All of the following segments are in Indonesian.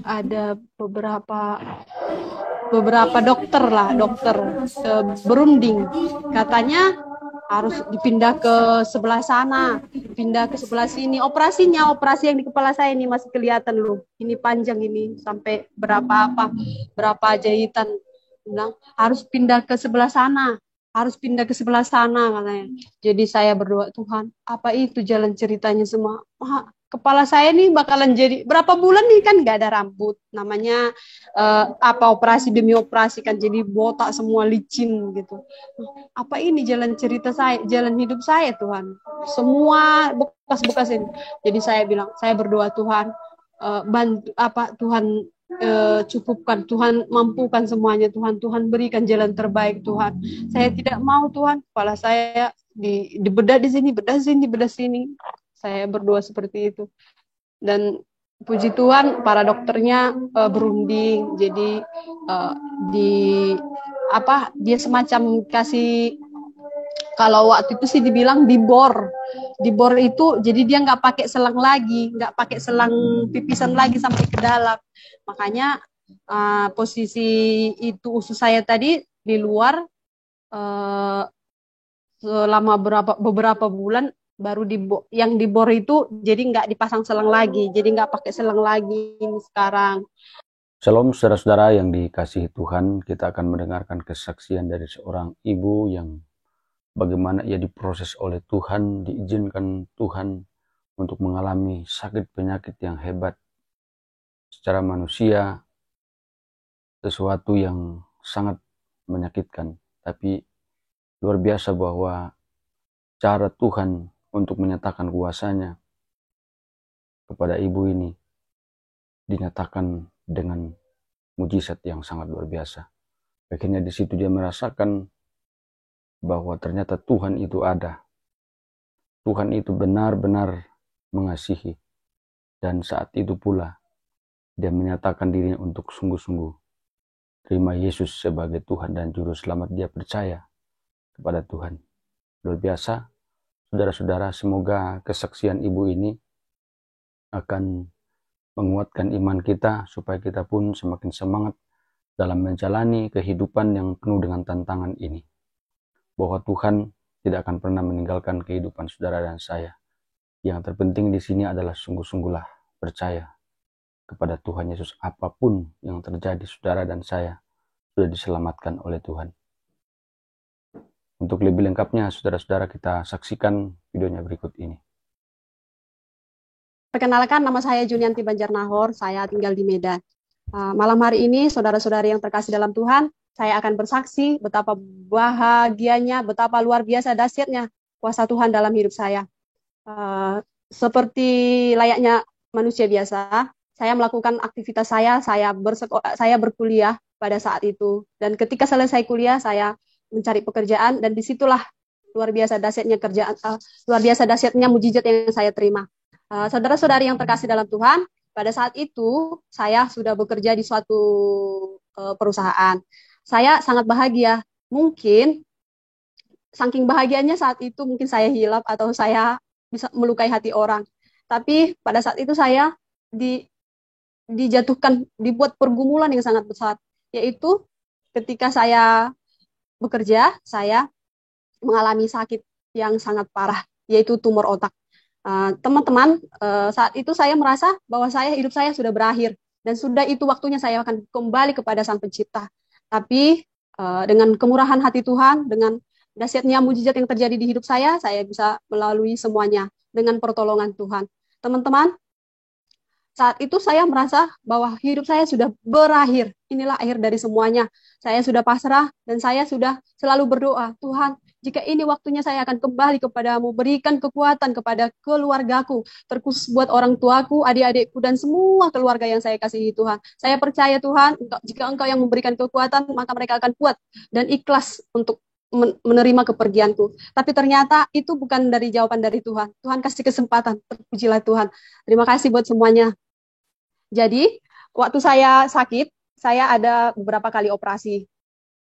ada beberapa dokter berunding, katanya harus dipindah ke sebelah sana, pindah ke sebelah sini. Operasi yang di kepala saya ini masih kelihatan loh. Ini panjang ini sampai berapa jahitan. Bilang harus pindah ke sebelah sana, harus pindah ke sebelah sana katanya. Jadi saya berdoa, Tuhan, apa itu jalan ceritanya semua? Kepala saya nih bakalan jadi berapa bulan nih kan nggak ada rambut, namanya operasi demi operasi kan jadi botak semua licin gitu. Apa ini jalan cerita saya, jalan hidup saya Tuhan, semua bekas-bekas ini. Jadi saya bilang, saya berdoa, Tuhan bantu Tuhan, cukupkan Tuhan, mampukan semuanya Tuhan, Tuhan berikan jalan terbaik Tuhan. Saya tidak mau Tuhan kepala saya dibedah di sini, bedah sini. Saya berdoa seperti itu. Dan puji Tuhan para dokternya berunding. Jadi di dia semacam kasih, kalau waktu itu sih dibilang dibor itu, jadi dia nggak pakai selang lagi, nggak pakai selang pipisan lagi sampai ke dalam. Makanya posisi itu usus saya tadi di luar uh, selama beberapa bulan, baru yang dibor itu jadi nggak dipasang selang lagi, jadi nggak pakai selang lagi ini sekarang. Shalom saudara-saudara yang dikasihi Tuhan, kita akan mendengarkan kesaksian dari seorang ibu yang bagaimana ia diproses oleh Tuhan, diizinkan Tuhan untuk mengalami sakit penyakit yang hebat. Secara manusia, sesuatu yang sangat menyakitkan, tapi luar biasa bahwa cara Tuhan untuk menyatakan kuasanya kepada ibu ini dinyatakan dengan mujizat yang sangat luar biasa. Akhirnya di situ dia merasakan bahwa ternyata Tuhan itu ada. Tuhan itu benar-benar mengasihi. Dan saat itu pula dia menyatakan dirinya untuk sungguh-sungguh terima Yesus sebagai Tuhan dan Juru Selamat. Dia percaya kepada Tuhan. Luar biasa. Saudara-saudara, semoga kesaksian ibu ini akan menguatkan iman kita supaya kita pun semakin semangat dalam menjalani kehidupan yang penuh dengan tantangan ini. Bahwa Tuhan tidak akan pernah meninggalkan kehidupan saudara dan saya. Yang terpenting di sini adalah sungguh-sungguhlah percaya kepada Tuhan Yesus. Apapun yang terjadi, saudara dan saya sudah diselamatkan oleh Tuhan. Untuk lebih lengkapnya, saudara-saudara, kita saksikan videonya berikut ini. Perkenalkan, nama saya Junianti Banjarnahor, saya tinggal di Medan. Malam hari ini, saudara-saudari yang terkasih dalam Tuhan, saya akan bersaksi betapa bahagianya, betapa luar biasa dahsyatnya kuasa Tuhan dalam hidup saya. Seperti layaknya manusia biasa, saya melakukan aktivitas saya berkuliah pada saat itu. Dan ketika selesai kuliah, saya mencari pekerjaan, dan disitulah luar biasa dahsyatnya luar biasa dahsyatnya mujizat yang saya terima. Saudara-saudari yang terkasih dalam Tuhan, pada saat itu saya sudah bekerja di suatu perusahaan. Saya sangat bahagia. Mungkin saking bahagianya saat itu mungkin saya hilap atau saya bisa melukai hati orang. Tapi pada saat itu saya dibuat pergumulan yang sangat besar, yaitu ketika saya bekerja, saya mengalami sakit yang sangat parah, yaitu tumor otak. Teman-teman, saat itu saya merasa bahwa hidup saya sudah berakhir dan sudah itu waktunya saya akan kembali kepada Sang Pencipta. Tapi dengan kemurahan hati Tuhan, dengan dahsyatnya mujizat yang terjadi di hidup saya bisa melalui semuanya dengan pertolongan Tuhan. Teman-teman, saat itu saya merasa bahwa hidup saya sudah berakhir. Inilah akhir dari semuanya. Saya sudah pasrah dan saya sudah selalu berdoa, Tuhan, jika ini waktunya saya akan kembali kepadamu, berikan kekuatan kepada keluargaku, terkhusus buat orang tuaku, adik-adikku, dan semua keluarga yang saya kasihi Tuhan. Saya percaya Tuhan, jika Engkau yang memberikan kekuatan, maka mereka akan kuat dan ikhlas untuk menerima kepergianku. Tapi ternyata itu bukan dari jawaban dari Tuhan. Tuhan kasih kesempatan, terpujilah Tuhan. Terima kasih buat semuanya. Jadi, waktu saya sakit, saya ada beberapa kali operasi.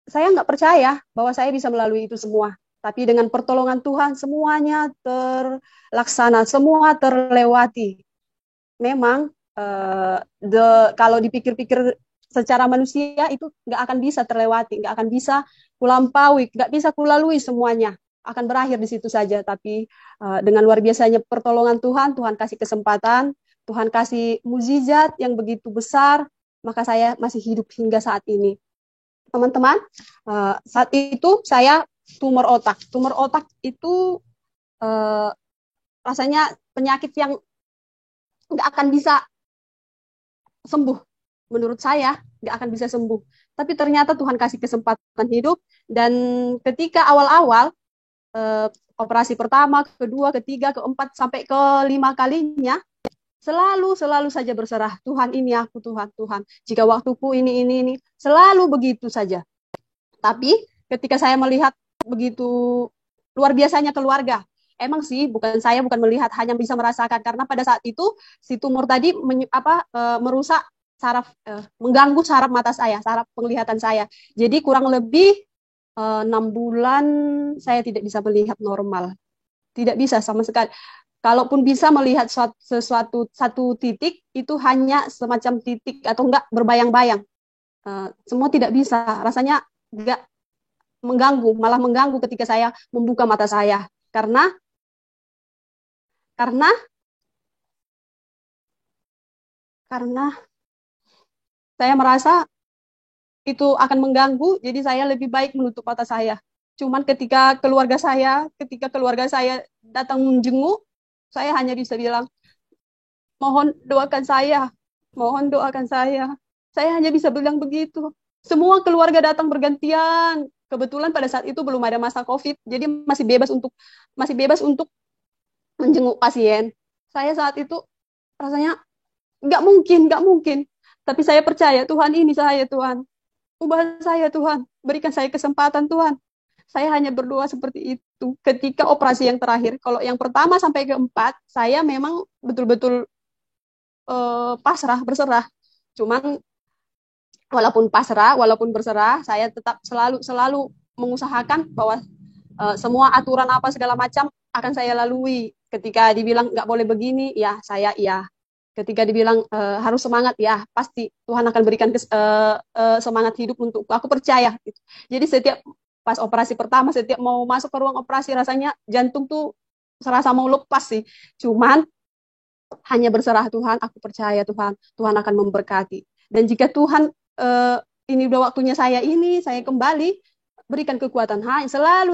Saya nggak percaya bahwa saya bisa melalui itu semua. Tapi dengan pertolongan Tuhan, semuanya terlaksana, semua terlewati. Memang Kalau dipikir-pikir secara manusia itu nggak akan bisa terlewati, nggak akan bisa kulampaui, nggak bisa kulalui semuanya, akan berakhir di situ saja. Tapi dengan luar biasanya pertolongan Tuhan, Tuhan kasih kesempatan, Tuhan kasih mukjizat yang begitu besar, maka saya masih hidup hingga saat ini. Teman-teman, saat itu saya tumor otak. Tumor otak itu rasanya penyakit yang nggak akan bisa sembuh. Menurut saya nggak akan bisa sembuh. Tapi ternyata Tuhan kasih kesempatan hidup, dan ketika awal-awal operasi pertama, kedua, ketiga, keempat, sampai kelima kalinya, selalu saja berserah. Tuhan, ini aku, Tuhan, Tuhan. Jika waktuku ini, selalu begitu saja. Tapi ketika saya melihat begitu luar biasanya keluarga, emang sih bukan melihat, hanya bisa merasakan, karena pada saat itu si tumor tadi merusak saraf, mengganggu saraf mata saya, saraf penglihatan saya. Jadi kurang lebih 6 bulan saya tidak bisa melihat normal, tidak bisa sama sekali. Kalaupun bisa melihat satu titik, itu hanya semacam titik atau enggak berbayang-bayang. Semua tidak bisa, rasanya enggak, malah mengganggu ketika saya membuka mata saya, karena karena karena saya merasa itu akan mengganggu, jadi saya lebih baik menutup mata saya. Cuman ketika keluarga saya datang menjenguk, saya hanya bisa bilang, mohon doakan saya, mohon doakan saya. Saya hanya bisa bilang begitu. Semua keluarga datang bergantian. Kebetulan pada saat itu belum ada masa COVID, jadi masih bebas untuk menjenguk pasien. Saya saat itu rasanya nggak mungkin. Tapi saya percaya, Tuhan, ini saya, Tuhan. Ubah saya, Tuhan. Berikan saya kesempatan, Tuhan. Saya hanya berdoa seperti itu. Ketika operasi yang terakhir, kalau yang pertama sampai keempat, saya memang betul-betul pasrah, berserah. Cuman walaupun berserah, saya tetap selalu mengusahakan bahwa semua aturan apa segala macam akan saya lalui. Ketika dibilang nggak boleh begini, ya saya iya. Ketika dibilang harus semangat, ya pasti Tuhan akan berikan semangat hidup untuk aku, percaya. Gitu. Jadi setiap pas operasi pertama, setiap mau masuk ke ruang operasi, rasanya jantung tuh serasa mau lepas sih. Cuman hanya berserah, Tuhan, aku percaya, Tuhan, Tuhan akan memberkati. Dan jika Tuhan ini udah waktunya saya kembali, berikan kekuatan. Selalu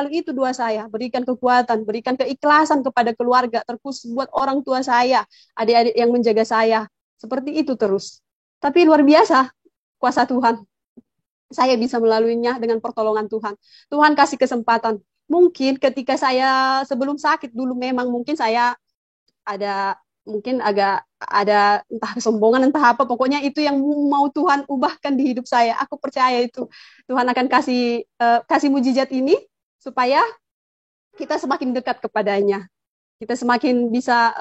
itu doa saya. Berikan kekuatan, berikan keikhlasan kepada keluarga, terkhusus buat orang tua saya, adik-adik yang menjaga saya. Seperti itu terus. Tapi luar biasa kuasa Tuhan. Saya bisa melaluinya dengan pertolongan Tuhan. Tuhan kasih kesempatan. Mungkin ketika saya sebelum sakit dulu, memang mungkin saya agak ada entah kesombongan, entah apa, pokoknya itu yang mau Tuhan ubahkan di hidup saya. Aku percaya itu Tuhan akan kasih mujizat ini supaya kita semakin dekat kepadanya, kita semakin bisa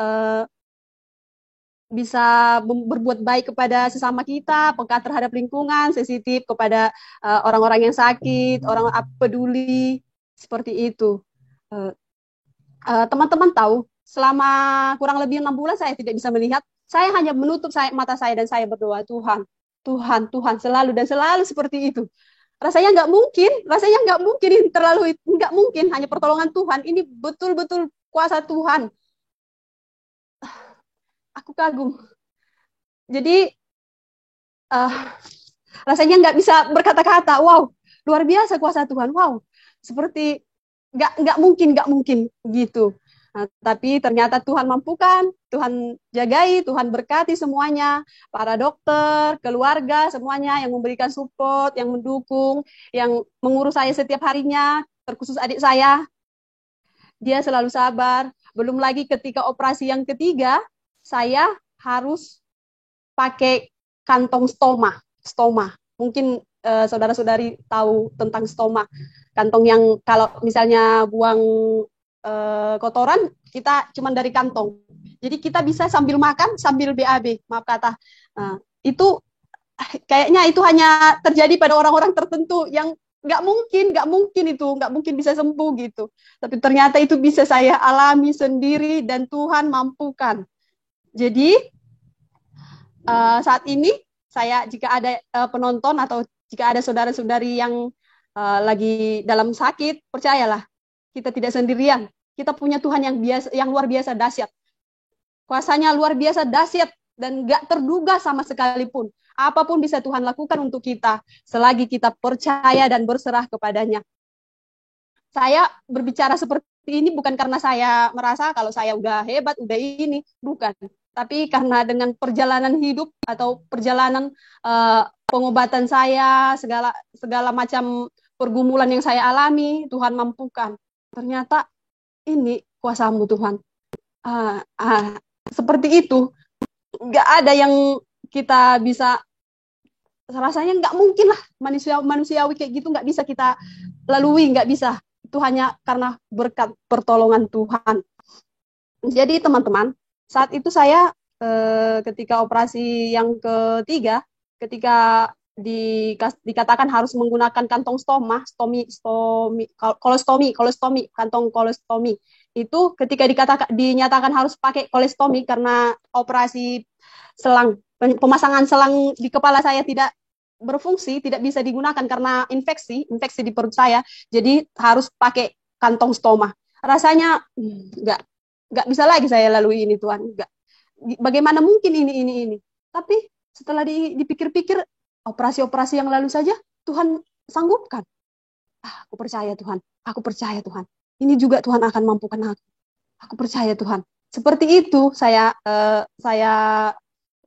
berbuat baik kepada sesama kita, peka terhadap lingkungan, sensitif kepada orang-orang yang sakit, orang peduli, seperti itu. Teman-teman tahu, selama kurang lebih 6 bulan saya tidak bisa melihat. Saya hanya menutup mata saya dan saya berdoa, Tuhan, Tuhan, Tuhan, selalu seperti itu. Rasanya nggak mungkin, ini terlalu nggak mungkin, hanya pertolongan Tuhan. Ini betul-betul kuasa Tuhan. Aku kagum. Jadi rasanya nggak bisa berkata-kata. Wow, luar biasa kuasa Tuhan. Wow, seperti nggak mungkin gitu. Nah, tapi ternyata Tuhan mampukan, Tuhan jagai, Tuhan berkati semuanya, para dokter, keluarga, semuanya yang memberikan support, yang mendukung, yang mengurus saya setiap harinya, terkhusus adik saya. Dia selalu sabar. Belum lagi ketika operasi yang ketiga, saya harus pakai kantong stoma. Mungkin saudara-saudari tahu tentang stoma. Kantong yang kalau misalnya buang kotoran, kita cuma dari kantong. Jadi kita bisa sambil makan, sambil BAB, maaf kata. Itu kayaknya itu hanya terjadi pada orang-orang tertentu yang nggak mungkin bisa sembuh gitu. Tapi ternyata itu bisa saya alami sendiri dan Tuhan mampukan. Jadi saat ini saya, jika ada penonton atau jika ada saudara-saudari yang lagi dalam sakit, percayalah kita tidak sendirian. Kita punya Tuhan yang biasa, yang luar biasa dahsyat. Kuasanya luar biasa dahsyat dan gak terduga sama sekalipun. Apapun bisa Tuhan lakukan untuk kita selagi kita percaya dan berserah kepadanya. Saya berbicara seperti ini bukan karena saya merasa kalau saya udah hebat, udah ini, bukan. Tapi karena dengan perjalanan hidup atau perjalanan pengobatan saya, segala macam pergumulan yang saya alami, Tuhan mampukan. Ternyata ini kuasamu Tuhan. Seperti itu. Nggak ada yang kita bisa, rasanya nggak mungkin lah, manusiawi kayak gitu nggak bisa kita lalui, nggak bisa. Itu hanya karena berkat pertolongan Tuhan. Jadi teman-teman, saat itu saya ketika operasi yang ketiga, ketika dikatakan harus menggunakan kantong kolostomi, kantong kolostomi. Itu ketika dinyatakan harus pakai kolostomi karena operasi pemasangan selang di kepala saya tidak berfungsi, tidak bisa digunakan karena infeksi di perut saya. Jadi harus pakai kantong stoma. Rasanya nggak bisa lagi saya lalui ini Tuhan. Nggak. Bagaimana mungkin ini. Tapi setelah dipikir-pikir, operasi-operasi yang lalu saja Tuhan sanggupkan. Aku percaya Tuhan. Aku percaya Tuhan. Ini juga Tuhan akan mampukan aku. Aku percaya Tuhan. Seperti itu saya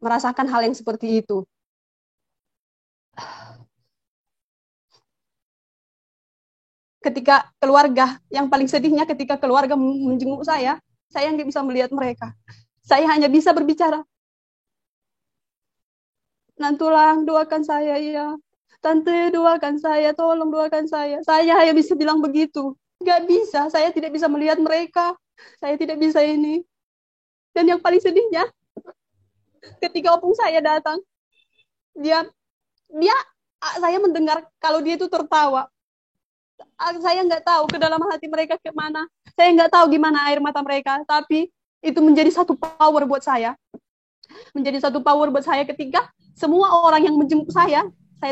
merasakan hal yang seperti itu. Ketika keluarga, yang paling sedihnya ketika keluarga menjenguk saya nggak bisa melihat mereka. Saya hanya bisa berbicara, Nantulang, doakan saya, ya. Tante, doakan saya, tolong doakan saya. Saya hanya bisa bilang begitu. Nggak bisa, saya tidak bisa melihat mereka. Saya tidak bisa ini. Dan yang paling sedihnya, ketika opung saya datang, dia saya mendengar kalau dia itu tertawa. Saya nggak tahu ke dalam hati mereka kemana. Saya nggak tahu gimana air mata mereka. Tapi itu menjadi satu power buat saya. Menjadi satu power buat saya ketika semua orang yang menjemput saya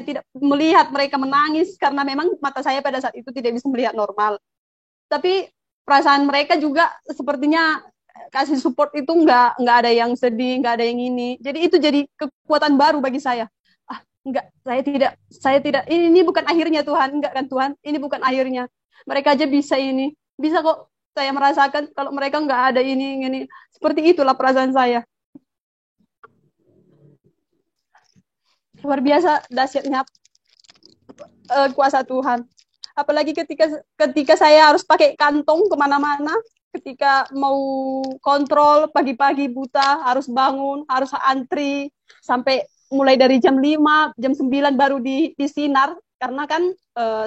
tidak melihat mereka menangis karena memang mata saya pada saat itu tidak bisa melihat normal. Tapi perasaan mereka juga sepertinya kasih support itu nggak ada yang sedih, nggak ada yang ini. Jadi itu jadi kekuatan baru bagi saya. Enggak, saya tidak, ini bukan akhirnya Tuhan, enggak kan Tuhan, ini bukan akhirnya. Mereka aja bisa ini, bisa kok saya merasakan kalau mereka enggak ada ini. Seperti itulah perasaan saya. Luar biasa dahsyatnya kuasa Tuhan. Apalagi ketika saya harus pakai kantong kemana-mana, ketika mau kontrol pagi-pagi buta, harus bangun, harus antri, sampai mulai dari jam 5, jam 9 baru disinar, karena kan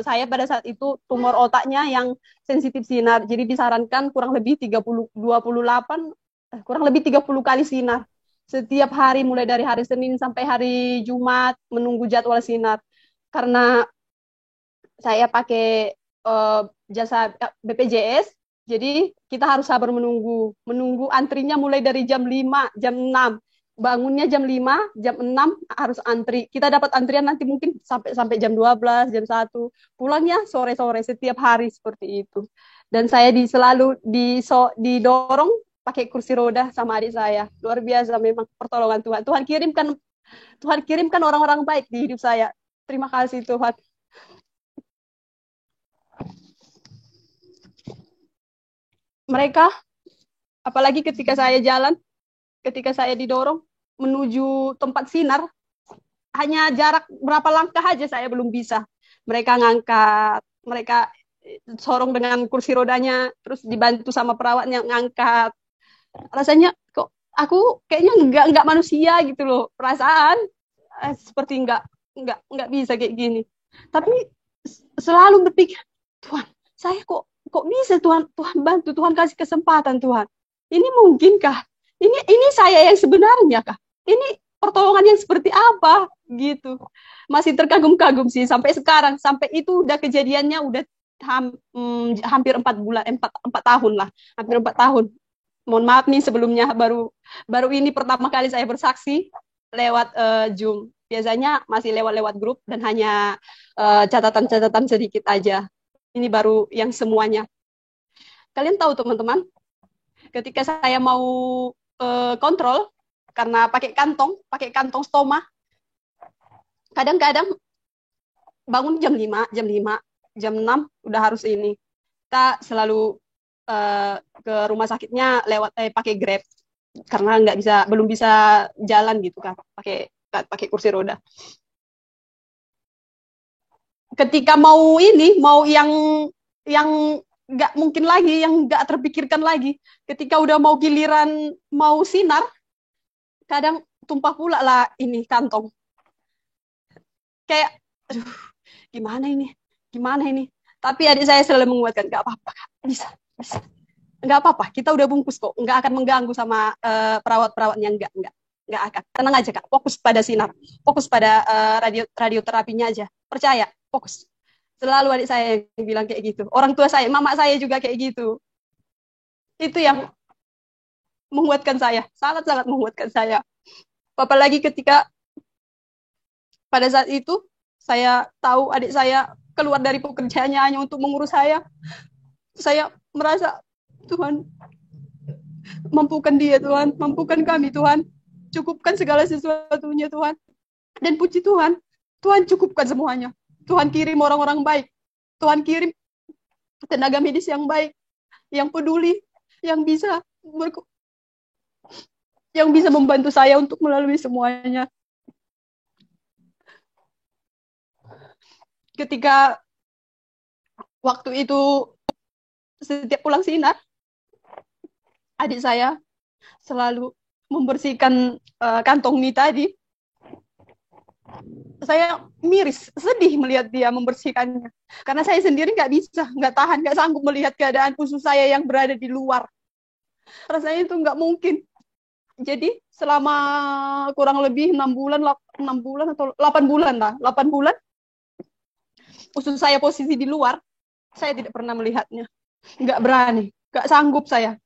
saya pada saat itu tumor otaknya yang sensitif sinar, jadi disarankan kurang lebih 30 kali sinar setiap hari, mulai dari hari Senin sampai hari Jumat, menunggu jadwal sinar. Karena saya pakai jasa BPJS, jadi kita harus sabar menunggu antrinya mulai dari jam 5, jam 6. Bangunnya jam 5, jam 6 harus antri. Kita dapat antrian nanti mungkin sampai jam 12, jam 1. Pulangnya sore-sore setiap hari seperti itu. Dan saya selalu didorong pakai kursi roda sama adik saya. Luar biasa memang pertolongan Tuhan. Tuhan kirimkan orang-orang baik di hidup saya. Terima kasih Tuhan. Mereka, apalagi ketika saya jalan, ketika saya didorong menuju tempat sinar, hanya jarak berapa langkah aja saya belum bisa. Mereka ngangkat, mereka sorong dengan kursi rodanya, terus dibantu sama perawatnya ngangkat. Rasanya kok aku kayaknya nggak manusia gitu loh, perasaan seperti nggak bisa kayak gini. Tapi selalu berpikir, Tuhan, saya kok bisa Tuhan bantu, Tuhan kasih kesempatan Tuhan. Ini mungkinkah? Ini saya yang sebenarnya kah? Ini pertolongan yang seperti apa gitu. Masih terkagum-kagum sih sampai sekarang, sampai itu udah kejadiannya udah hampir 4 tahun lah, hampir 4 tahun. Mohon maaf nih sebelumnya, baru ini pertama kali saya bersaksi. lewat Zoom. Biasanya masih lewat grup dan hanya catatan-catatan sedikit aja. Ini baru yang semuanya. Kalian tahu teman-teman, ketika saya mau kontrol karena pakai kantong stoma, kadang-kadang bangun jam 6 udah harus ini. Kita selalu ke rumah sakitnya lewat pakai Grab karena belum bisa jalan gitu kan, pakai kursi roda. Ketika mau yang nggak mungkin lagi, yang nggak terpikirkan lagi, ketika udah mau giliran mau sinar, kadang tumpah pula lah ini kantong. Kayak, aduh, gimana ini. Tapi adik saya selalu menguatkan, nggak apa-apa, bisa. Nggak apa-apa, kita udah bungkus kok, nggak akan mengganggu sama perawat-perawatnya, nggak akan. Tenang aja kak, fokus pada sinar, fokus pada radioterapinya aja, percaya, fokus. Selalu adik saya yang bilang kayak gitu. Orang tua saya, mama saya juga kayak gitu. Itu yang menguatkan saya, sangat-sangat menguatkan saya. Apalagi ketika pada saat itu saya tahu adik saya keluar dari pekerjaannya hanya untuk mengurus saya merasa Tuhan mampukan dia, Tuhan, mampukan kami, Tuhan, cukupkan segala sesuatunya, Tuhan. Dan puji Tuhan, Tuhan cukupkan semuanya. Tuhan kirim orang-orang baik, Tuhan kirim tenaga medis yang baik, yang peduli, yang bisa membantu saya untuk melalui semuanya. Ketika waktu itu setiap pulang sinar, adik saya selalu membersihkan kantong mie tadi. Saya miris, sedih melihat dia membersihkannya. Karena saya sendiri nggak tahan, nggak sanggup melihat keadaan usus saya yang berada di luar. Rasanya itu nggak mungkin. Jadi selama kurang lebih 6 bulan atau 8 bulan lah, 8 bulan, usus saya posisi di luar, saya tidak pernah melihatnya. Nggak berani, nggak sanggup saya.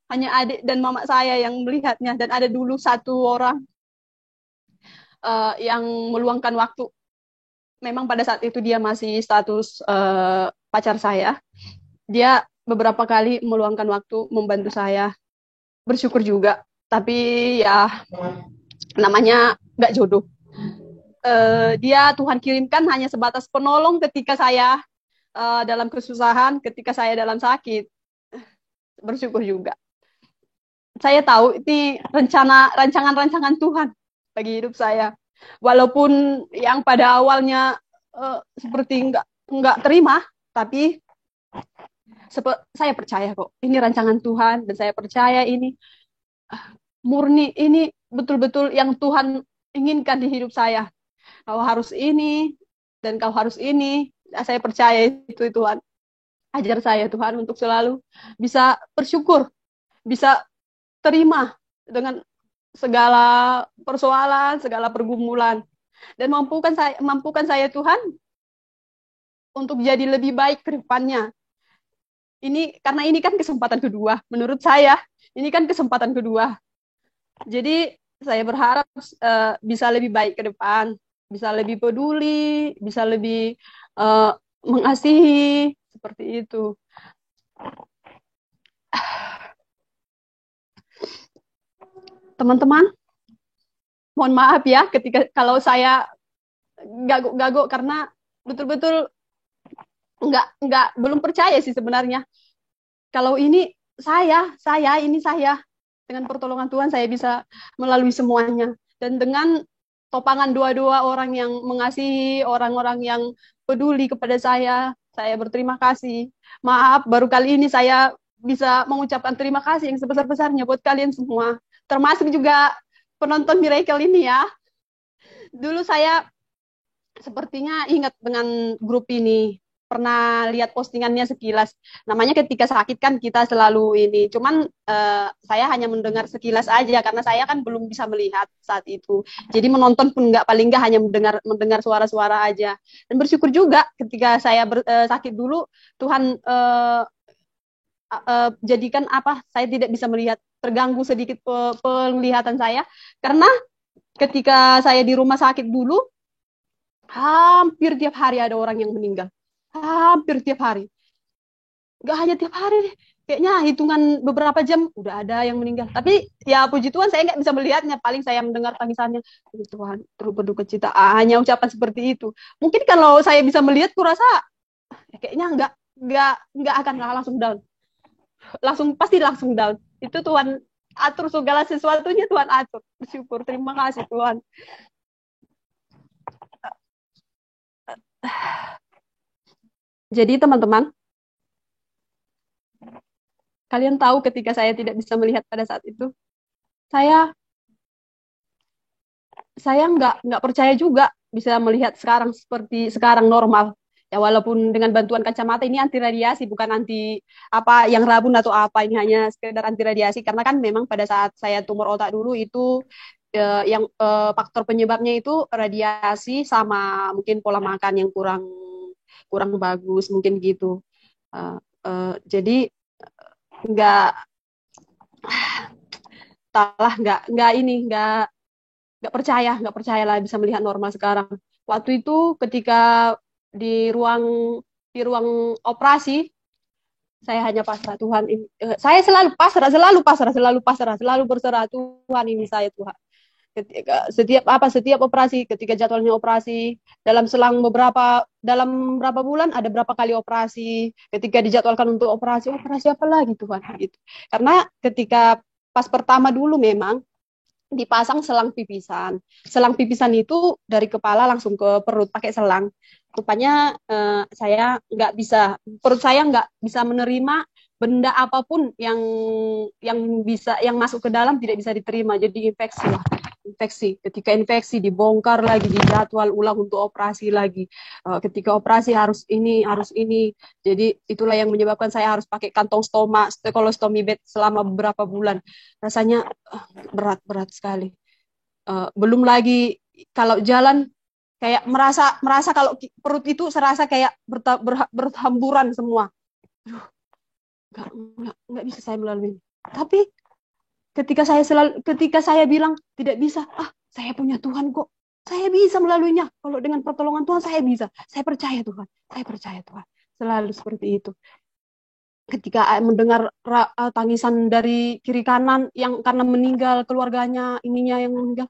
Hanya adik dan mama saya yang melihatnya, dan ada dulu satu orang yang meluangkan waktu. Memang pada saat itu dia masih status pacar saya. Dia beberapa kali meluangkan waktu membantu saya. Bersyukur juga. Tapi ya namanya nggak jodoh. Dia Tuhan kirimkan hanya sebatas penolong ketika saya dalam kesusahan, ketika saya dalam sakit. Bersyukur juga. Saya tahu ini rancangan-rancangan Tuhan bagi hidup saya. Walaupun yang pada awalnya seperti nggak terima, tapi saya percaya kok ini rancangan Tuhan, dan saya percaya ini murni, ini betul-betul yang Tuhan inginkan di hidup saya. Kau harus ini dan kau harus ini. Saya percaya itu Tuhan. Ajar saya Tuhan untuk selalu bisa bersyukur, bisa terima dengan segala persoalan, segala pergumulan, dan mampukan saya Tuhan untuk jadi lebih baik ke depannya. Karena ini kan kesempatan kedua, menurut saya ini kan kesempatan kedua. Jadi saya berharap bisa lebih baik ke depan, bisa lebih peduli, bisa lebih mengasihi, seperti itu. Teman-teman, mohon maaf ya kalau saya gagok karena betul-betul belum percaya sih sebenarnya. Kalau ini saya dengan pertolongan Tuhan saya bisa melalui semuanya, dan dengan topangan dua orang yang mengasihi, orang-orang yang peduli kepada saya berterima kasih. Maaf, baru kali ini saya bisa mengucapkan terima kasih yang sebesar-besarnya buat kalian semua, termasuk juga penonton Miracle ini ya. Dulu saya sepertinya ingat dengan grup ini, pernah lihat postingannya sekilas. Namanya ketika sakit kan kita selalu ini. Cuman saya hanya mendengar sekilas aja karena saya kan belum bisa melihat saat itu. Jadi menonton pun paling nggak hanya mendengar suara-suara aja. Dan bersyukur juga ketika saya sakit dulu, Tuhan jadikan saya tidak bisa melihat, terganggu sedikit penglihatan saya karena ketika saya di rumah sakit dulu, hampir tiap hari ada orang yang meninggal. Hampir tiap hari. Nggak hanya tiap hari deh. Kayaknya hitungan beberapa jam udah ada yang meninggal. Tapi ya puji Tuhan saya nggak bisa melihatnya. Paling saya mendengar tangisannya. Puji Tuhan, turut berduka cita. Hanya ucapan seperti itu. Mungkin kalau saya bisa melihat, kurasa kayaknya nggak akan langsung down. Pasti langsung down. Itu Tuhan atur segala sesuatunya, Tuhan atur. Bersyukur, terima kasih Tuhan. Jadi teman-teman, kalian tahu ketika saya tidak bisa melihat pada saat itu, saya nggak percaya juga bisa melihat sekarang seperti sekarang normal. Ya walaupun dengan bantuan kacamata ini anti radiasi, bukan anti apa yang rabun atau apa, ini hanya sekedar anti radiasi karena kan memang pada saat saya tumor otak dulu itu faktor penyebabnya itu radiasi sama mungkin pola makan yang kurang kurang bagus mungkin gitu. Jadi nggak talah nggak ini nggak percaya lah bisa melihat normal sekarang. Waktu itu ketika di ruang di ruang operasi, saya hanya pasrah Tuhan. Saya selalu pasrah, selalu berserah Tuhan, ini saya Tuhan. Setiap operasi, ketika jadwalnya operasi, dalam berapa bulan ada berapa kali operasi, ketika dijadwalkan untuk operasi apa lagi Tuhan gitu. Karena ketika pas pertama dulu memang dipasang selang pipisan. Selang pipisan itu dari kepala langsung ke perut pakai selang. Rupanya perut saya nggak bisa menerima benda apapun yang masuk ke dalam, tidak bisa diterima. Jadi infeksi lah. Infeksi. Ketika infeksi dibongkar lagi, dijadwal ulang untuk operasi lagi. Ketika operasi harus ini. Jadi itulah yang menyebabkan saya harus pakai kantong stoma, kolostomi bed selama beberapa bulan. Rasanya berat sekali. Belum lagi kalau jalan kayak merasa kalau perut itu serasa kayak berhamburan semua. Nggak bisa saya melalui. Tapi ketika saya bilang tidak bisa, saya punya Tuhan kok. Saya bisa melaluinya. Kalau dengan pertolongan Tuhan saya bisa. Saya percaya Tuhan. Saya percaya Tuhan. Selalu seperti itu. Ketika mendengar tangisan dari kiri kanan yang karena meninggal keluarganya, ininya yang meninggal,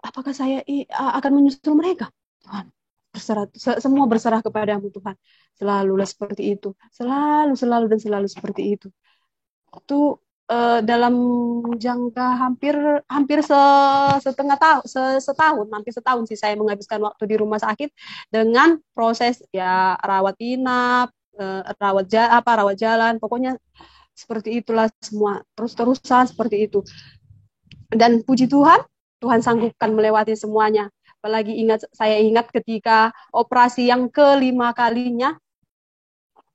apakah saya akan menyusul mereka? Tuhan, semua berserah kepadamu Tuhan. Selalulah seperti itu. Selalu dan selalu seperti itu. Itu dalam jangka hampir hampir setahun sih saya menghabiskan waktu di rumah sakit dengan proses ya rawat inap, rawat jalan, pokoknya seperti itulah semua terus-terusan seperti itu. Dan puji Tuhan, Tuhan sanggupkan melewati semuanya. Apalagi saya ingat ketika operasi yang kelima kalinya,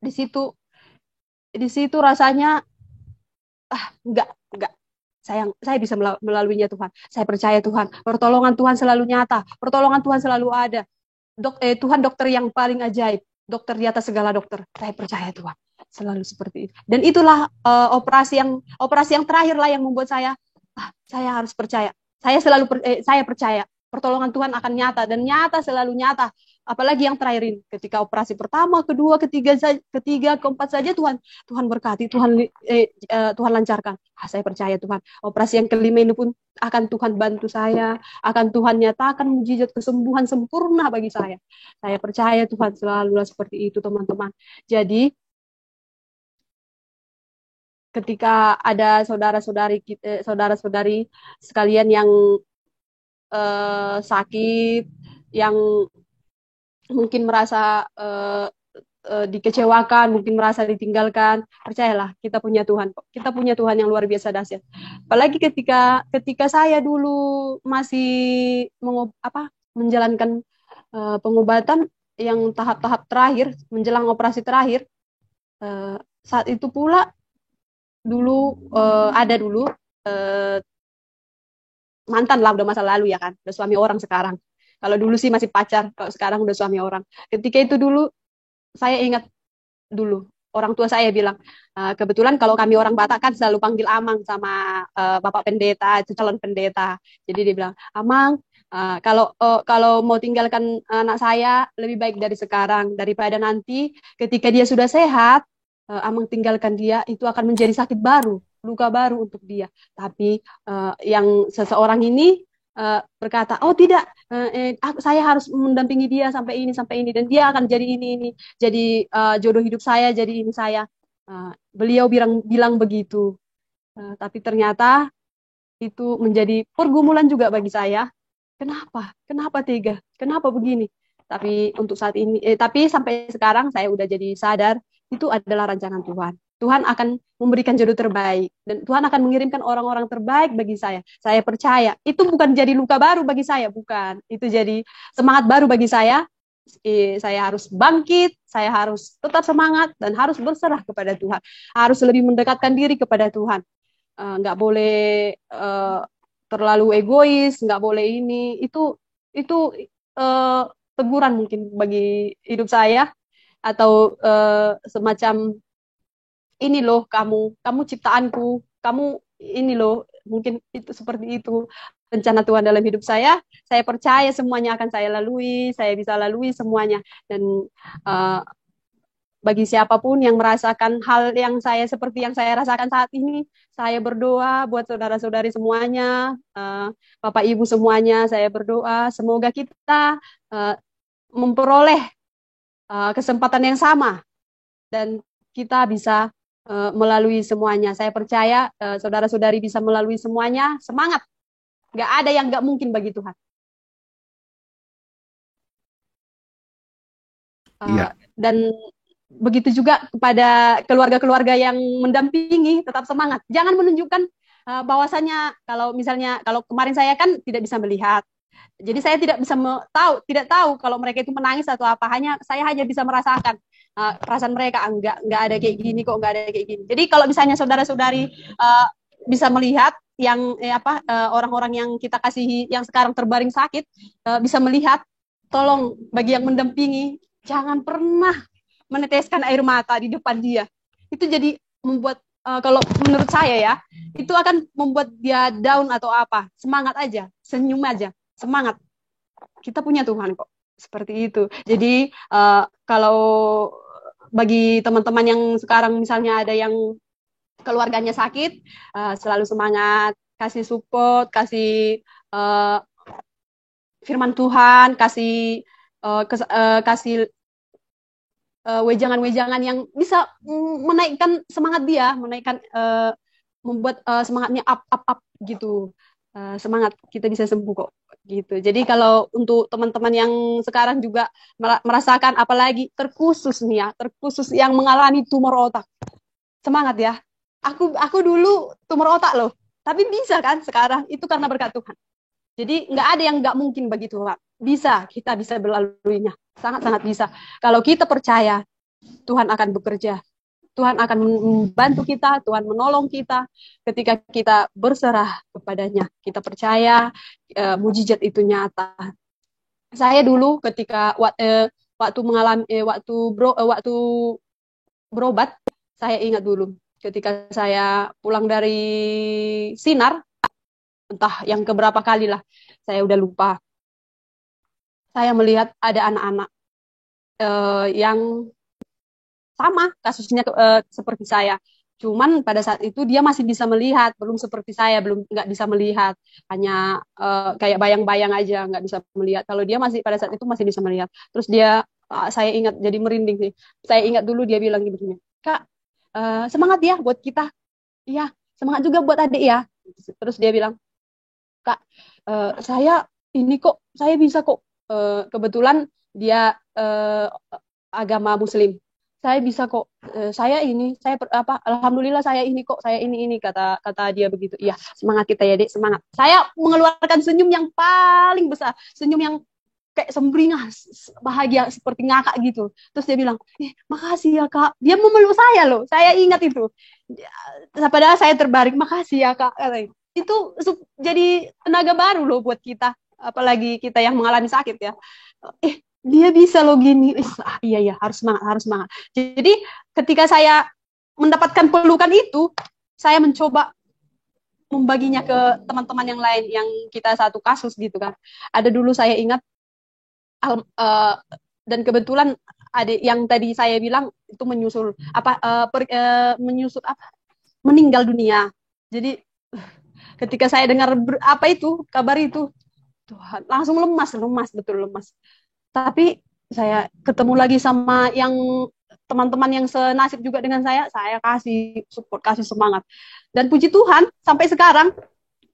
di situ rasanya enggak, saya bisa melaluinya Tuhan. Saya percaya Tuhan. Pertolongan Tuhan selalu nyata. Pertolongan Tuhan selalu ada. Tuhan dokter yang paling ajaib. Dokter di atas segala dokter. Saya percaya Tuhan. Selalu seperti itu. Dan itulah operasi yang terakhir lah yang membuat saya harus percaya. Saya percaya pertolongan Tuhan akan nyata dan nyata selalu nyata. Apalagi yang terakhir ini, ketika operasi pertama, kedua, ketiga, keempat saja Tuhan berkati, Tuhan lancarkan. Saya percaya Tuhan. Operasi yang kelima ini pun akan Tuhan bantu saya, akan Tuhan nyatakan mujizat kesembuhan sempurna bagi saya. Saya percaya Tuhan selalu seperti itu, teman-teman. Jadi ketika ada saudara-saudari sekalian yang sakit, yang mungkin merasa dikecewakan, mungkin merasa ditinggalkan, percayalah kita punya Tuhan. Kita punya Tuhan yang luar biasa dahsyat. Apalagi ketika saya dulu masih menjalankan pengobatan yang tahap-tahap terakhir, menjelang operasi terakhir, saat itu pula ada mantan lah, udah masa lalu ya kan, udah suami orang sekarang. Kalau dulu sih masih pacar, kalau sekarang udah suami orang. Ketika itu dulu saya ingat dulu orang tua saya bilang, kebetulan kalau kami orang Batak kan selalu panggil Amang sama Bapak Pendeta, itu calon pendeta. Jadi dia bilang, Amang, kalau mau tinggalkan anak saya lebih baik dari sekarang daripada nanti ketika dia sudah sehat, Amang tinggalkan dia itu akan menjadi sakit baru, luka baru untuk dia. Tapi yang seseorang ini berkata, oh tidak, saya harus mendampingi dia sampai ini dan dia akan jadi ini jadi jodoh hidup saya, jadi ini saya. Beliau bilang begitu. Tapi ternyata itu menjadi pergumulan juga bagi saya. Kenapa? Kenapa tega? Kenapa begini? Tapi untuk saat ini, tapi sampai sekarang saya udah jadi sadar itu adalah rancangan Tuhan. Tuhan akan memberikan jodoh terbaik dan Tuhan akan mengirimkan orang-orang terbaik bagi saya. Saya percaya itu bukan jadi luka baru bagi saya, bukan. Itu jadi semangat baru bagi saya. Saya harus bangkit, saya harus tetap semangat dan harus berserah kepada Tuhan. Harus lebih mendekatkan diri kepada Tuhan. Nggak boleh terlalu egois, nggak boleh ini. Itu teguran mungkin bagi hidup saya atau semacam ini loh kamu ciptaanku, kamu ini loh, mungkin itu seperti itu rencana Tuhan dalam hidup saya. Saya percaya semuanya akan saya lalui, saya bisa lalui semuanya. Dan uh, bagi siapapun yang merasakan hal yang saya seperti yang saya rasakan saat ini, saya berdoa buat saudara-saudari semuanya, Bapak Ibu semuanya, saya berdoa semoga kita memperoleh kesempatan yang sama dan kita bisa melalui semuanya. Saya percaya saudara-saudari bisa melalui semuanya. Semangat, nggak ada yang nggak mungkin bagi Tuhan. Iya. Dan begitu juga kepada keluarga-keluarga yang mendampingi, tetap semangat. Jangan menunjukkan bahwasannya kalau kemarin saya kan tidak bisa melihat. Jadi saya tidak tahu kalau mereka itu menangis atau apa. Saya hanya bisa merasakan perasaan mereka, nggak ada kayak gini kok, nggak ada kayak gini. Jadi kalau misalnya saudara-saudari bisa melihat yang orang-orang yang kita kasihi yang sekarang terbaring sakit, bisa melihat, tolong bagi yang mendampingi jangan pernah meneteskan air mata di depan dia. Itu jadi membuat kalau menurut saya ya, itu akan membuat dia down atau apa. Semangat aja, senyum aja, semangat. Kita punya Tuhan kok. Seperti itu. Jadi kalau bagi teman-teman yang sekarang misalnya ada yang keluarganya sakit, selalu semangat, kasih support, kasih firman Tuhan, kasih wejangan-wejangan yang bisa menaikkan semangat dia, membuat semangatnya up gitu. Semangat, kita bisa sembuh kok gitu. Jadi kalau untuk teman-teman yang sekarang juga merasakan apalagi terkhusus yang mengalami tumor otak, semangat ya. Aku dulu tumor otak loh, tapi bisa kan sekarang, itu karena berkat Tuhan. Jadi nggak ada yang nggak mungkin bagi Tuhan. Kita bisa melaluinya. Sangat-sangat bisa. Kalau kita percaya, Tuhan akan bekerja. Tuhan akan membantu kita, Tuhan menolong kita ketika kita berserah kepadanya. Kita percaya mujizat itu nyata. Saya dulu ketika waktu berobat, saya ingat dulu ketika saya pulang dari Sinar, entah yang keberapa kali lah, saya udah lupa. Saya melihat ada anak-anak yang sama kasusnya seperti saya. Cuman pada saat itu dia masih bisa melihat, belum seperti saya, belum nggak bisa melihat, hanya kayak bayang-bayang aja, nggak bisa melihat. Kalau dia masih pada saat itu masih bisa melihat. Terus dia, saya ingat jadi merinding sih. Saya ingat dulu dia bilang begini, Kak, semangat ya buat kita. Iya, semangat juga buat adik ya. Terus dia bilang, Kak, saya ini kok, saya bisa kok. Kebetulan dia agama Muslim. Saya bisa kok. Saya alhamdulillah saya ini kok. Saya ini kata dia begitu. Iya, semangat kita ya, Dek, semangat. Saya mengeluarkan senyum yang paling besar, senyum yang kayak sembringah, bahagia seperti ngakak gitu. Terus dia bilang, makasih ya Kak. Dia memeluk saya loh. Saya ingat itu. Padahal saya terbaring, makasih ya Kak. Itu jadi tenaga baru loh buat kita. Apalagi kita yang mengalami sakit ya. dia bisa loh gini. Iya ya, harus semangat, harus semangat. Jadi ketika saya mendapatkan pelukan itu, saya mencoba membaginya ke teman-teman yang lain yang kita satu kasus gitu kan. Ada dulu saya ingat uh, dan kebetulan ada yang tadi saya bilang itu menyusul menyusul apa meninggal dunia. Jadi ketika saya dengar apa itu kabar itu, Tuhan, langsung lemas, lemas, betul lemas. Tapi saya ketemu lagi sama yang teman-teman yang senasib juga dengan saya kasih support, kasih semangat. Dan puji Tuhan, sampai sekarang,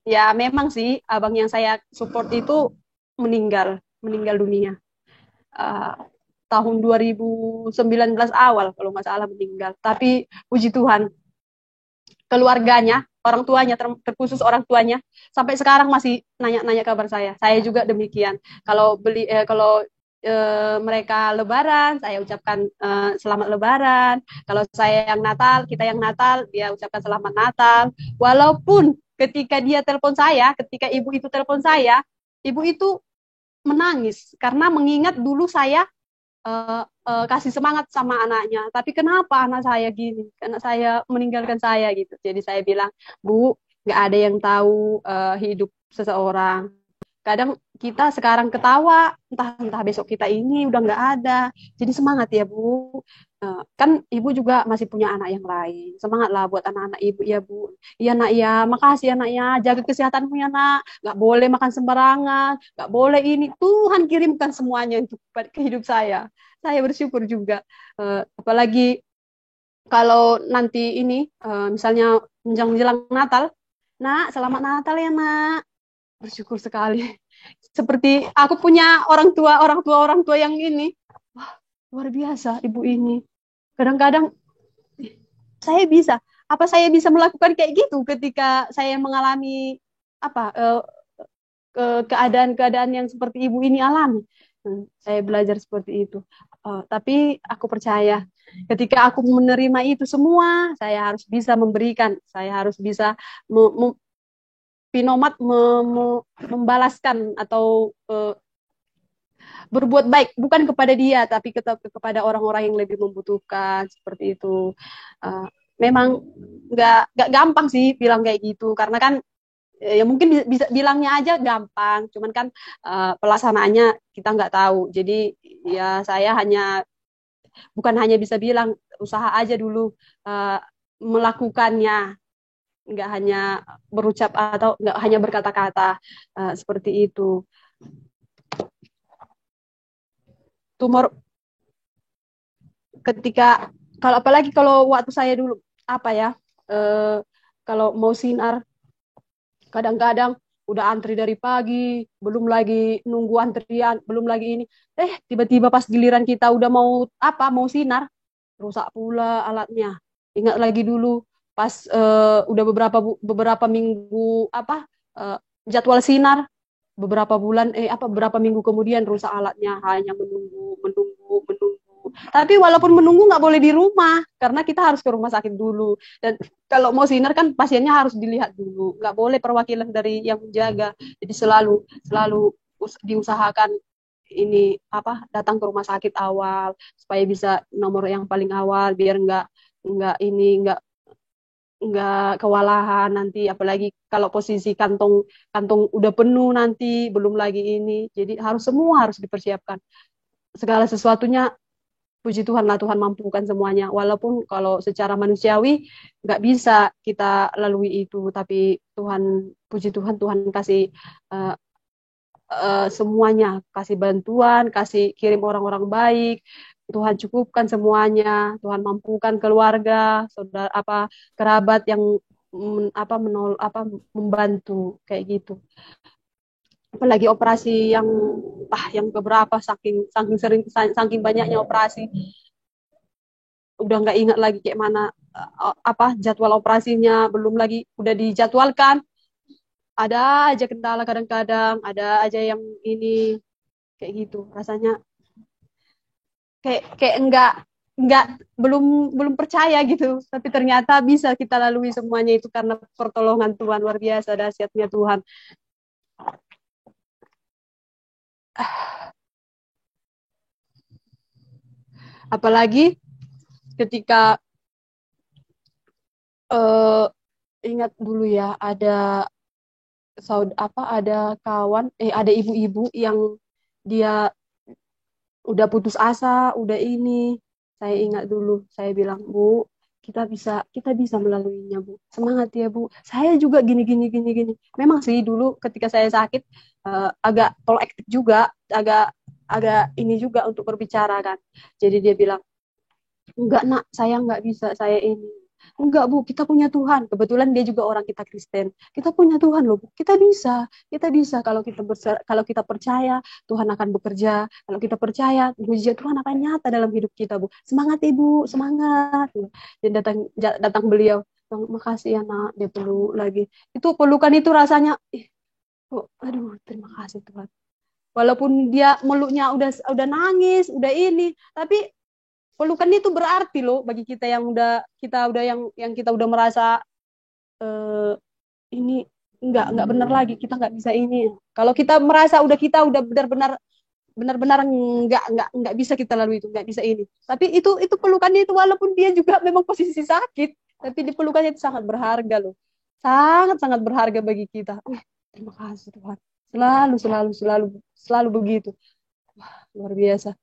ya memang sih abang yang saya support itu meninggal dunia. Uh, tahun 2019 awal kalau nggak salah meninggal. Tapi puji Tuhan, keluarganya, orang tuanya, terkhusus orang tuanya, sampai sekarang masih nanya-nanya kabar saya. Saya juga demikian. Kalau mereka Lebaran, saya ucapkan selamat Lebaran. Kalau saya yang Natal, kita yang Natal, dia ucapkan selamat Natal. Walaupun ketika dia telepon saya, ketika ibu itu telepon saya, ibu itu menangis karena mengingat dulu saya kasih semangat sama anaknya. Tapi kenapa anak saya gini? Anak saya meninggalkan saya gitu. Jadi saya bilang, Bu, nggak ada yang tahu hidup seseorang. Kadang kita sekarang ketawa, entah besok kita ini udah nggak ada. Jadi semangat ya Bu. Kan ibu juga masih punya anak yang lain. Semangatlah buat anak-anak ibu ya Bu. Iya nak ya, makasih anak ya. Jaga kesehatanmu ya nak. Nggak boleh makan sembarangan, nggak boleh ini. Tuhan kirimkan semuanya untuk ke hidup saya. Saya bersyukur juga. Apalagi kalau nanti ini, misalnya menjelang Natal, nak selamat Natal ya nak. Bersyukur sekali. Seperti aku punya orang tua yang ini. Wah, luar biasa ibu ini. Kadang-kadang saya bisa, apa saya bisa melakukan kayak gitu ketika saya mengalami apa keadaan-keadaan yang seperti ibu ini alami. Saya belajar seperti itu. Tapi aku percaya ketika aku menerima itu semua, saya harus bisa memberikan, saya harus bisa pinomat membalaskan atau berbuat baik bukan kepada dia tapi kepada orang-orang yang lebih membutuhkan seperti itu. Uh, Memang nggak gampang sih bilang kayak gitu karena kan ya mungkin bisa bilangnya aja gampang, cuman kan pelaksanaannya kita nggak tahu. Jadi ya saya bukan hanya bisa bilang usaha aja dulu uh, melakukannya, nggak hanya berucap atau nggak hanya berkata-kata seperti itu. Tumor ketika kalau apalagi kalau waktu saya dulu apa ya eh, kalau mau sinar kadang-kadang udah antri dari pagi, belum lagi nunggu antrian, belum lagi ini. Tiba-tiba pas giliran kita udah mau sinar, rusak pula alatnya. Ingat lagi dulu pas udah beberapa minggu uh, jadwal sinar, beberapa minggu kemudian rusak alatnya, hanya menunggu, menunggu, menunggu. Tapi walaupun menunggu nggak boleh di rumah, karena kita harus ke rumah sakit dulu. Dan kalau mau sinar kan pasiennya harus dilihat dulu, nggak boleh perwakilan dari yang menjaga. Jadi selalu selalu diusahakan ini datang ke rumah sakit awal supaya bisa nomor yang paling awal biar nggak ini nggak kewalahan nanti apalagi kalau posisi kantong kantong udah penuh nanti belum lagi ini jadi semua harus dipersiapkan segala sesuatunya. Puji Tuhan lah Tuhan mampukan semuanya walaupun kalau secara manusiawi nggak bisa kita lalui itu tapi Tuhan puji Tuhan Tuhan kasih uh, semuanya kasih bantuan kasih kirim orang-orang baik. Tuhan cukupkan semuanya Tuhan mampukan keluarga saudara kerabat yang membantu kayak gitu apalagi operasi yang keberapa saking saking sering saking banyaknya operasi udah nggak ingat lagi kayak mana jadwal operasinya belum lagi udah dijadwalkan ada aja kendala kadang-kadang ada aja yang ini kayak gitu rasanya kayak enggak belum belum percaya gitu tapi ternyata bisa kita lalui semuanya itu karena pertolongan Tuhan luar biasa dahsyatnya Tuhan. Apalagi ketika ingat dulu ya, ada ada kawan, ada ibu-ibu yang dia udah putus asa, udah ini. Saya ingat dulu, saya bilang, Bu, kita bisa melaluinya, Bu. Semangat ya, Bu. Saya juga gini gini gini gini. Memang sih dulu ketika saya sakit agak proaktif juga, agak agak ini juga untuk berbicara kan. Jadi dia bilang, enggak nak, saya enggak bisa, saya ini. Enggak Bu, kita punya Tuhan. Kebetulan dia juga orang kita Kristen. Kita punya Tuhan loh Bu, kita bisa kalau kita percaya Tuhan akan bekerja. Kalau kita percaya mujizat Tuhan akan nyata dalam hidup kita Bu. Semangat Ibu, semangat. Dan datang beliau, "Bang, makasih ya nak," dia peluk lagi. Itu pelukan itu rasanya, aduh terima kasih Tuhan. Walaupun dia meluknya udah nangis, udah ini, tapi pelukan itu berarti loh bagi kita yang udah yang kita udah merasa eh, ini nggak benar lagi, kita nggak bisa ini. Kalau kita merasa kita udah benar-benar nggak bisa kita lalui itu, nggak bisa ini. Tapi itu pelukannya itu walaupun dia juga memang posisi sakit, tapi di pelukannya itu sangat berharga loh, sangat sangat berharga bagi kita. Terima kasih Tuhan, selalu selalu selalu selalu begitu. Wah, luar biasa.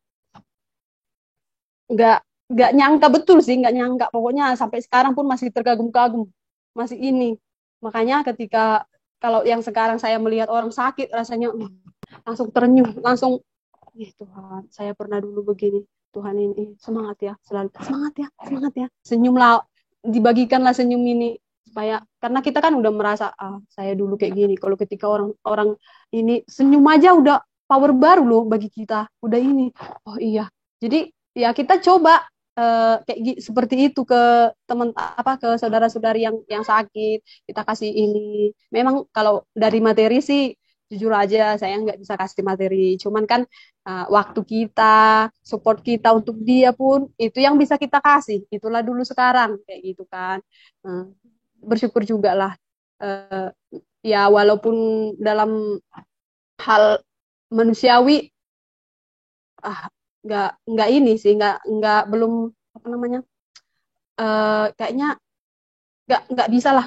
nggak nggak nyangka betul sih, nggak nyangka, pokoknya sampai sekarang pun masih terkagum-kagum, masih ini. Makanya ketika kalau yang sekarang saya melihat orang sakit rasanya langsung terenyuh, langsung Tuhan saya pernah dulu begini, Tuhan ini semangat ya, selalu semangat ya, semangat ya, senyumlah, dibagikanlah senyum ini supaya, karena kita kan udah merasa saya dulu kayak gini. Kalau ketika orang-orang ini senyum aja udah power baru loh bagi kita, udah ini, oh iya. Jadi ya kita coba seperti itu ke ke saudara-saudari yang sakit, kita kasih ini. Memang kalau dari materi sih jujur aja saya nggak bisa kasih materi, cuman kan waktu kita, support kita untuk dia pun itu yang bisa kita kasih, itulah dulu sekarang kayak gitu kan. Uh, Bersyukur juga lah, uh, ya walaupun dalam hal manusiawi ah nggak ini sih, nggak belum apa namanya, kayaknya nggak bisa lah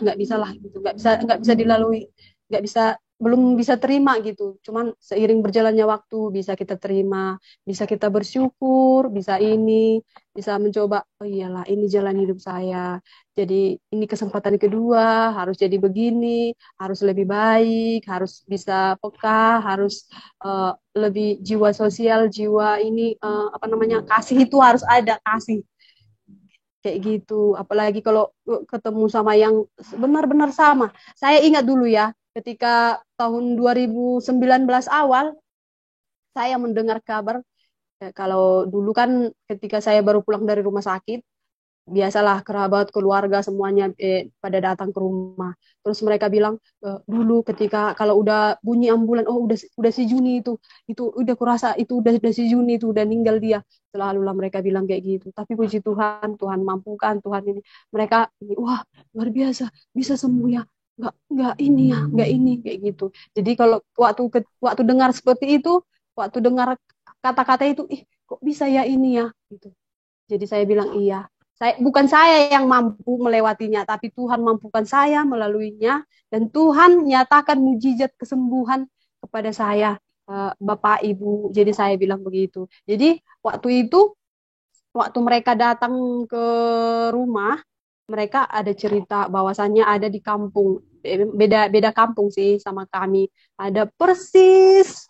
gitu, nggak bisa dilalui, nggak bisa, belum bisa terima gitu. Cuman seiring berjalannya waktu bisa kita terima, bisa kita bersyukur, bisa ini, bisa mencoba, oh iyalah ini jalan hidup saya, jadi ini kesempatan kedua, harus jadi begini, harus lebih baik, harus bisa peka, harus lebih jiwa sosial, jiwa ini apa namanya, kasih itu harus ada, kasih kayak gitu. Apalagi kalau ketemu sama yang benar-benar sama. Saya ingat dulu ya, ketika tahun 2019 awal, saya mendengar kabar, kalau dulu kan ketika saya baru pulang dari rumah sakit, biasalah kerabat, keluarga semuanya pada datang ke rumah. Terus mereka bilang, dulu ketika kalau udah bunyi ambulan, oh udah si Juni itu udah kurasa itu udah si Juni itu udah meninggal dia. Selalulah mereka bilang kayak gitu. Tapi puji Tuhan, Tuhan mampukan, Tuhan ini. Mereka ini, wah luar biasa, bisa sembuh ya. Nggak ini ya, nggak ini kayak gitu. Jadi kalau waktu dengar seperti itu, waktu dengar kata-kata itu, ih kok bisa ya ini ya, gitu. Jadi saya bilang iya. Bukan saya yang mampu melewatinya, tapi Tuhan mampukan saya melaluinya, dan Tuhan nyatakan mujizat kesembuhan kepada saya, Bapak Ibu. Jadi saya bilang begitu. Jadi waktu itu, waktu mereka datang ke rumah, mereka ada cerita bahwasannya ada di kampung, beda beda kampung sih sama kami. Ada persis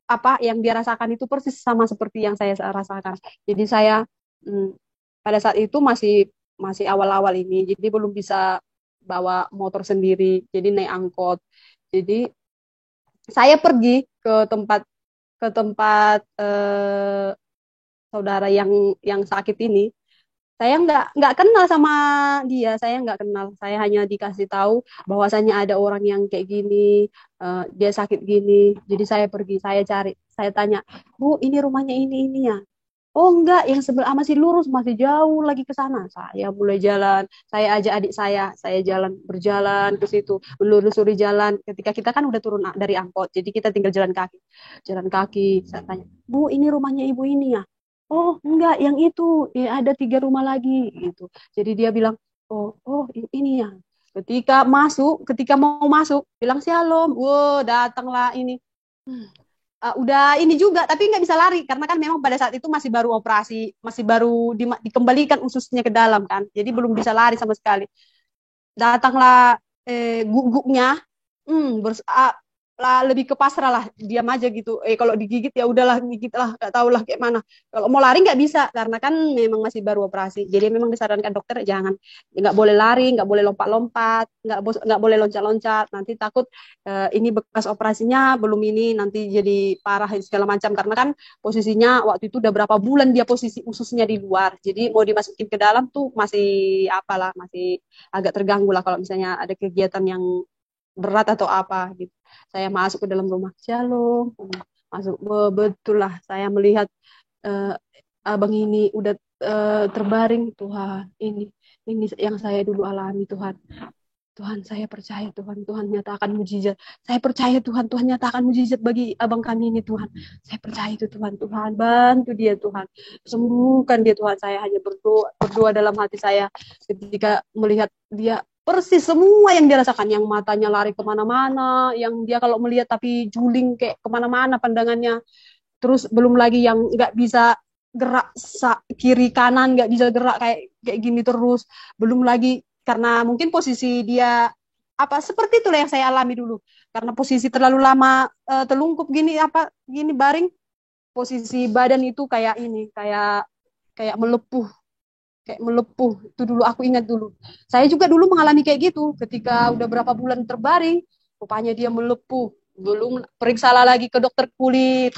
apa yang dia rasakan itu persis sama seperti yang saya rasakan. Jadi saya pada saat itu masih masih awal-awal ini, jadi belum bisa bawa motor sendiri, jadi naik angkot. Jadi saya pergi ke tempat saudara yang sakit ini. Saya nggak kenal sama dia, saya nggak kenal. Saya hanya dikasih tahu bahwasanya ada orang yang kayak gini, dia sakit gini. Jadi saya pergi, saya cari, saya tanya, Bu, ini rumahnya ini ya. Oh enggak, yang sebelah masih lurus, masih jauh lagi ke sana. Saya mulai jalan, saya ajak adik saya berjalan ke situ, menelusuri jalan. Ketika kita kan udah turun dari angkot, jadi kita tinggal jalan kaki. Jalan kaki, saya tanya, Bu, ini rumahnya ibu ini ya? oh enggak, yang itu ya, ada 3 rumah lagi gitu. Jadi dia bilang, oh ini ya. Ketika mau masuk, bilang shalom, wow datanglah ini. Udah ini juga, tapi nggak bisa lari karena kan memang pada saat itu masih baru operasi, masih baru dikembalikan ususnya ke dalam kan, jadi belum bisa lari sama sekali. Datanglah guguknya, lah lebih ke pasrah lah, diam aja gitu. Kalau digigit ya udahlah, gigit lah, nggak tahu lah kayak mana. Kalau mau lari nggak bisa karena kan memang masih baru operasi. Jadi memang disarankan dokter jangan, nggak boleh lari, nggak boleh lompat-lompat, nggak boleh loncat-loncat. Nanti takut ini bekas operasinya belum ini, nanti jadi parah segala macam. Karena kan posisinya waktu itu udah berapa bulan dia posisi ususnya di luar. Jadi mau dimasukin ke dalam tuh masih apalah, masih agak terganggu lah kalau misalnya ada kegiatan yang berat atau apa gitu. Saya masuk ke dalam rumah, shalom, masuk, betul lah saya melihat uh, abang ini udah terbaring. Tuhan, ini yang saya dulu alami. Tuhan, Tuhan saya percaya, Tuhan, Tuhan nyatakan mujizat. Saya percaya Tuhan, Tuhan nyatakan mujizat bagi abang kami ini. Tuhan, saya percaya itu. Tuhan, Tuhan bantu dia. Tuhan, sembuhkan dia. Tuhan, saya hanya berdoa dalam hati saya ketika melihat dia persis semua yang dia rasakan, yang matanya lari kemana-mana, yang dia kalau melihat tapi juling kayak kemana-mana pandangannya, terus belum lagi yang nggak bisa gerak kiri kanan, nggak bisa gerak kayak gini terus, belum lagi karena mungkin posisi dia apa seperti itulah yang saya alami dulu, karena posisi terlalu lama telungkup gini apa gini baring, posisi badan itu kayak ini, kayak melepuh, kayak melepuh. Itu dulu aku ingat dulu. Saya juga dulu mengalami kayak gitu ketika udah berapa bulan terbaring, rupanya dia melepuh. Belum periksa lagi ke dokter kulit.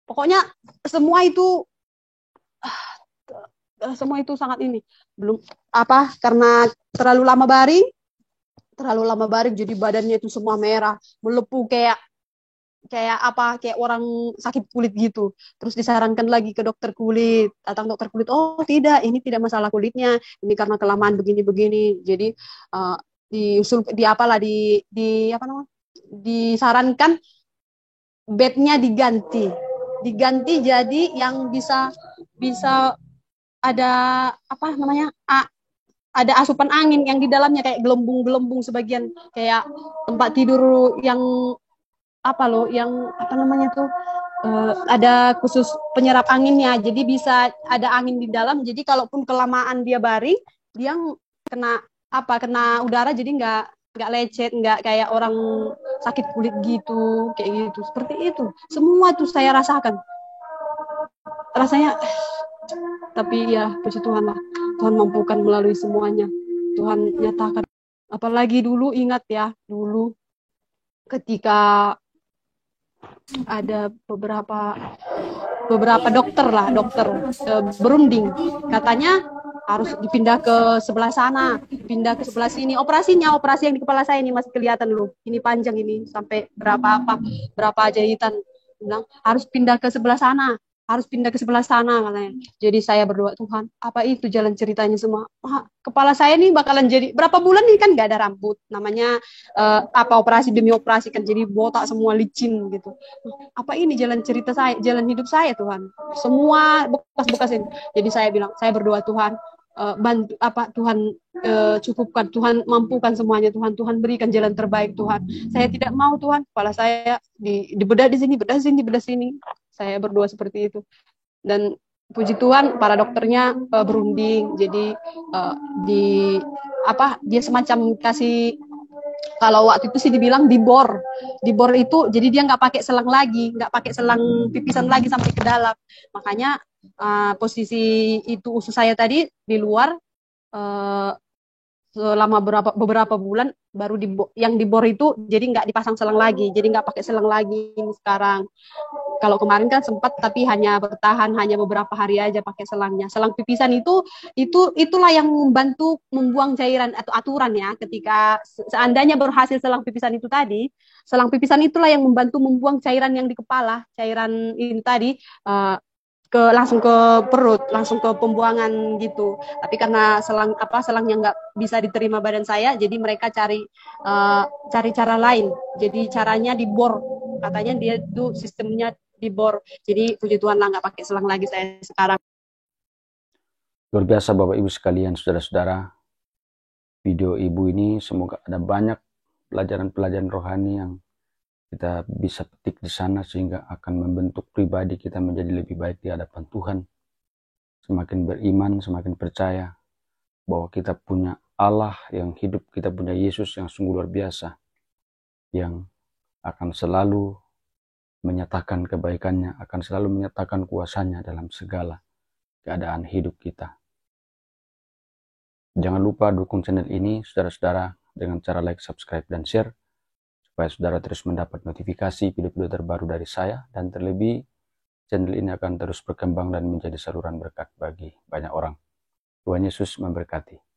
Pokoknya semua itu sangat ini. Belum apa karena terlalu lama baring jadi badannya itu semua merah, melepuh kayak kayak apa kayak orang sakit kulit gitu. Terus disarankan lagi ke dokter kulit, datang dokter kulit, oh tidak, ini tidak masalah kulitnya, ini karena kelamaan begini-begini. Jadi diusul di apalah di apa namanya, disarankan bednya diganti jadi yang bisa bisa ada apa namanya, ada asupan angin yang di dalamnya kayak gelembung-gelembung sebagian, kayak tempat tidur yang apa loh, yang apa namanya tuh, ada khusus penyerap anginnya, jadi bisa ada angin di dalam, jadi kalaupun kelamaan dia baring, dia kena kena udara, jadi nggak lecet, nggak kayak orang sakit kulit gitu, kayak gitu, seperti itu semua tuh saya rasakan rasanya. Tapi ya puji Tuhan lah, Tuhan mampukan melalui semuanya, Tuhan nyatakan. Apalagi dulu, ingat ya dulu ketika ada beberapa dokter berunding, katanya harus dipindah ke sebelah sana, pindah ke sebelah sini. Operasi yang di kepala saya ini masih kelihatan loh, ini panjang ini sampai berapa jahitan. Bilang harus pindah ke sebelah sana, katanya. Jadi saya berdoa, Tuhan, apa itu jalan ceritanya semua? Kepala saya ini bakalan jadi berapa bulan ini kan nggak ada rambut, namanya operasi demi operasi kan, jadi botak semua, licin gitu. Apa ini jalan cerita saya, jalan hidup saya, Tuhan? Semua bekas-bekas ini. Jadi saya bilang, saya berdoa, Tuhan, bantu Tuhan, cukupkan, Tuhan mampukan semuanya, Tuhan berikan jalan terbaik, Tuhan. Saya tidak mau, Tuhan, kepala saya dibedah di sini, bedah sini. Saya berdoa seperti itu. Dan puji Tuhan para dokternya berunding. Jadi dia semacam kasih, kalau waktu itu sih dibilang dibor itu, jadi dia nggak pakai selang pipisan lagi sampai ke dalam. Makanya posisi itu usus saya tadi di luar selama beberapa bulan, baru yang dibor itu jadi nggak dipasang selang lagi, jadi nggak pakai selang lagi sekarang. Kalau kemarin kan sempat, tapi hanya bertahan hanya beberapa hari aja pakai selangnya. Selang pipisan itulah yang membantu membuang cairan atau aturan ya. Ketika seandainya berhasil selang pipisan itu tadi, selang pipisan itulah yang membantu membuang cairan yang di kepala, cairan ini tadi langsung ke perut, langsung ke pembuangan gitu. Tapi karena selang yang nggak bisa diterima badan saya, jadi mereka cari cara lain. Jadi caranya dibor, katanya dia itu sistemnya di bor. Jadi puji Tuhan lah nggak pakai selang lagi saya sekarang. Luar biasa Bapak Ibu sekalian, saudara-saudara. Video Ibu ini semoga ada banyak pelajaran-pelajaran rohani yang kita bisa petik di sana sehingga akan membentuk pribadi kita menjadi lebih baik di hadapan Tuhan. Semakin beriman, semakin percaya bahwa kita punya Allah yang hidup, kita punya Yesus yang sungguh luar biasa, yang akan selalu menyatakan kebaikannya, akan selalu menyatakan kuasanya dalam segala keadaan hidup kita. Jangan lupa dukung channel ini, saudara-saudara, dengan cara like, subscribe, dan share, supaya saudara terus mendapat notifikasi video-video terbaru dari saya, dan terlebih, channel ini akan terus berkembang dan menjadi saluran berkat bagi banyak orang. Tuhan Yesus memberkati.